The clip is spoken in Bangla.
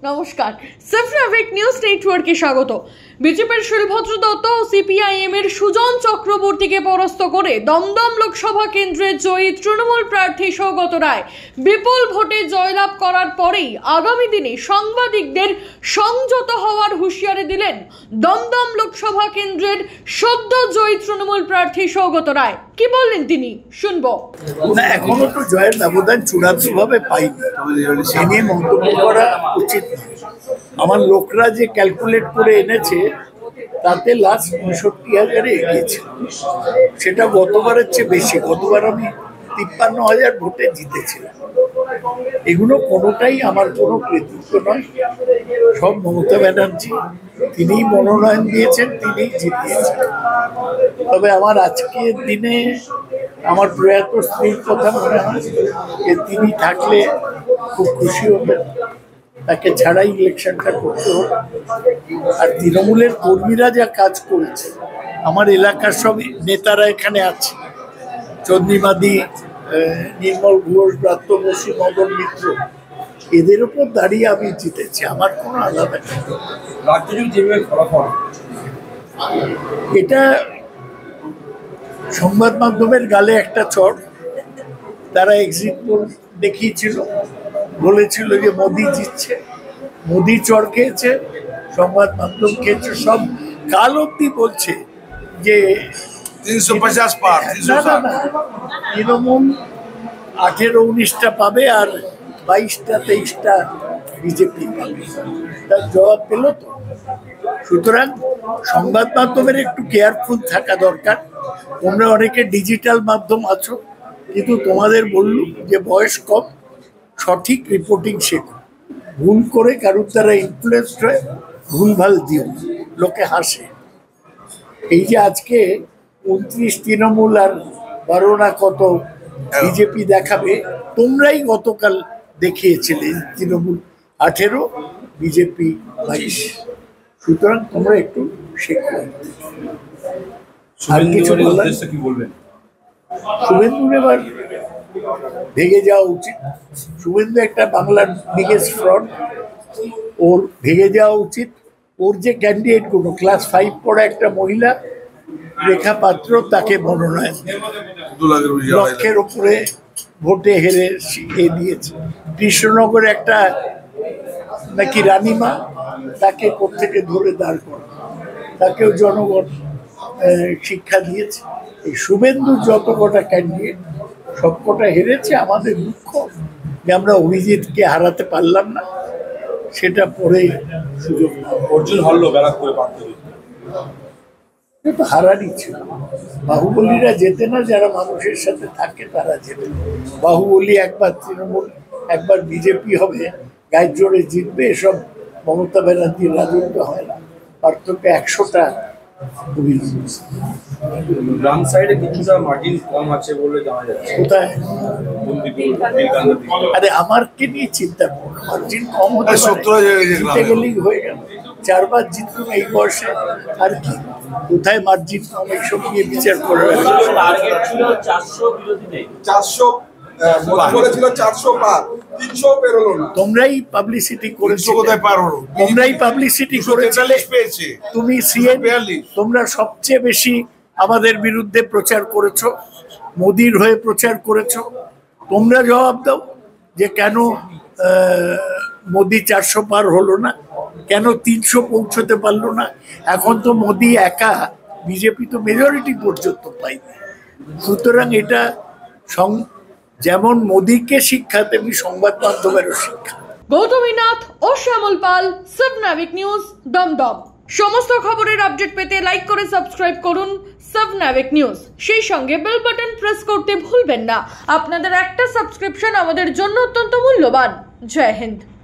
নমস্কার, সাবনাভিক নিউজ নেটওয়ার্কে স্বাগত। বিজেপির শিলভদ্র দত্ত ও সিপিআইএম এর সুজন চক্রবর্তীকে পরাস্ত করে দমদম লোকসভা কেন্দ্রের জয়ী তৃণমূল প্রার্থী সৌগত রায় বিপুল ভোটে জয়লাভ করার পরেই আগামী দিনে সাংবাদিকদের সংযত হওয়ার হুঁশিয়ারি দিলেন দমদম লোকসভা কেন্দ্রের সদ্য জয়ী তৃণমূল প্রার্থী সৌগত রায়। কি বললেন তিনি, শুনবো। এখনো তো জয়ের ব্যবধান চূড়ান্তভাবে পাইনি, সে নিয়ে মন্তব্য করা উচিত নয়। আমার লোকরা যে ক্যালকুলেট করে এনেছে তাতে লাস্ট ৬৫,০০০-এ এগিয়েছে, সেটা গতবারের চেয়ে বেশি। গতবার আমি ৫৩,০০০ ভোটে জিতেছিলাম। এগুলো কোনোটাই আমার কোনো কৃতিত্ব নয়, সব মমতা ব্যানার্জি। তিনিই মনোনয়ন দিয়েছেন, তিনিই জিতিয়েছেন। তবে আমার আজকের দিনে আমার প্রয়াত স্ত্রীর কথা মনে হয় যে তিনি থাকলে খুব খুশি হবেন, তাকে ছাড়াই ইলেকশনটা করতে হবে। আর তৃণমূলের কর্মীরা যা কাজ করেছে, আমার এলাকার সব নেতারা এখানে আছে, চন্দ্রিমাদি, নির্মল ঘোষ, ব্রাত্য বসু, মদন মিত্র, এদের উপর দাঁড়িয়ে আমি জিতেছি। আমার কোনো আলাদা এটা সংবাদ মাধ্যমের গালে একটা চড়। তারা এক্সিট পোল দেখিয়েছিল, বলেছিল যে মোদি জিতছে, মোদি চড় খেয়েছে, সংবাদ মাধ্যম খেয়েছে। সব কাল অব্দি বলছে যে ৩৫০ পার। তৃণমূল ১৮-১৯টা পাবে আর ২২টা-২৩টা বিজেপি পাবে। তার জবাব পেল তো। সুতরাং সংবাদ মাধ্যমের একটু কেয়ারফুল থাকা দরকার। তোমরা অনেকে ডিজিটাল মাধ্যম আছো, কিন্তু তোমাদের বললুম যে বয়স কম, সঠিক রিপোর্টিং শেখো। ভুল করে কারোর দ্বারা ইনফ্লুয়েসড হয়ে ভুলভাল দিও, লোকে হাসে। এই যে আজকে ২৯ তৃণমূল আর ১২ না কত বিজেপি দেখাবে, তোমরাই গতকাল দেখিয়েছিলে তৃণমূল ১৮, বিজেপি ২২। সুতরাং তোমরা একটু শেখো। আর কিছু বলবেন? শুভেন্দুর এবার ভেঙে যাওয়া উচিত। শুভেন্দু একটা বাংলার বিগেস্ট ফ্রড, ওর ভেঙে যাওয়া উচিত। ওর যে ক্যান্ডিডেট গুলো, ক্লাস 5 পড়া একটা মহিলা রেখা পাত্র, তাকে মনোনয়ন 2 লক্ষের উপরে ভোটে হেরে দিয়েছে। কৃষ্ণনগরে একটা নাকি রানীমা, তাকে কোত্থেকে ধরে দাঁড় করে, তাকেও জনগণ শিক্ষা দিয়েছে। এই শুভেন্দু যত কটা ক্যান্ডিডেট সবকটা হেরেছে। আমাদের দুঃখ যে আমরা অভিজিৎকে হারাতে পারলাম না, সেটা পরে সুযোগ অর্জুন হারলো ব্যারাকপুরে। তো হারারই ছিল। বাহুবলীরা জেতে না, যারা মানুষের সাথে থাকে তারা জেতে। বাহুবলী একবার তৃণমূল একবার বিজেপি হবে, গায়ের জোরে জিতবে। এসব মমতা ব্যানার্জির রাজত্ব হয় না। পার্থক্য ১০০টা গ্রাম সাইডে কিছুটা মার্জিন কম আছে বলে জানা যাচ্ছে। কোথায়? আরে আমারকে নিয়ে চিন্তা করো, মার্জিন কম হতে জিতে গেলেই হয়ে গেল। 4 বার জিতলাম এই বয়সে, আর কি? কোথায় মার্জিন কম, এইসব নিয়ে বিচার করে। তোমরাই পাবলিসিটি করেছো, তোমরাই পাবলিসিটি করেছিলে। তুমি তোমরা সবচেয়ে বেশি আমাদের বিরুদ্ধে প্রচার করেছো, মোদির হয়ে প্রচার করেছো। তোমরা জবাব দাও যে কেন মোদি 400 পার হলো না, কেন 300 পৌঁছতে পারলো না। এখন তো মোদি একা, বিজেপি তো মেজরিটি পর্যন্ত পাইনি। সুতরাং এটা যেমন মোদিকে শিক্ষা, তেমনি সংবাদ মাধ্যমেরও শিক্ষা। গৌতমীনাথ ও শ্যামল পাল, সাবনাভিক নিউজ, দমদম। সমস্ত খবরের আপডেট পেতে লাইক করে সাবস্ক্রাইব করুন সাবনাভিক নিউজ। সেই সঙ্গে বেল বাটন প্রেস করতে ভুলবেন না। আপনাদের একটা সাবস্ক্রিপশন আমাদের জন্য অত্যন্ত মূল্যবান। জয় হিন্দ।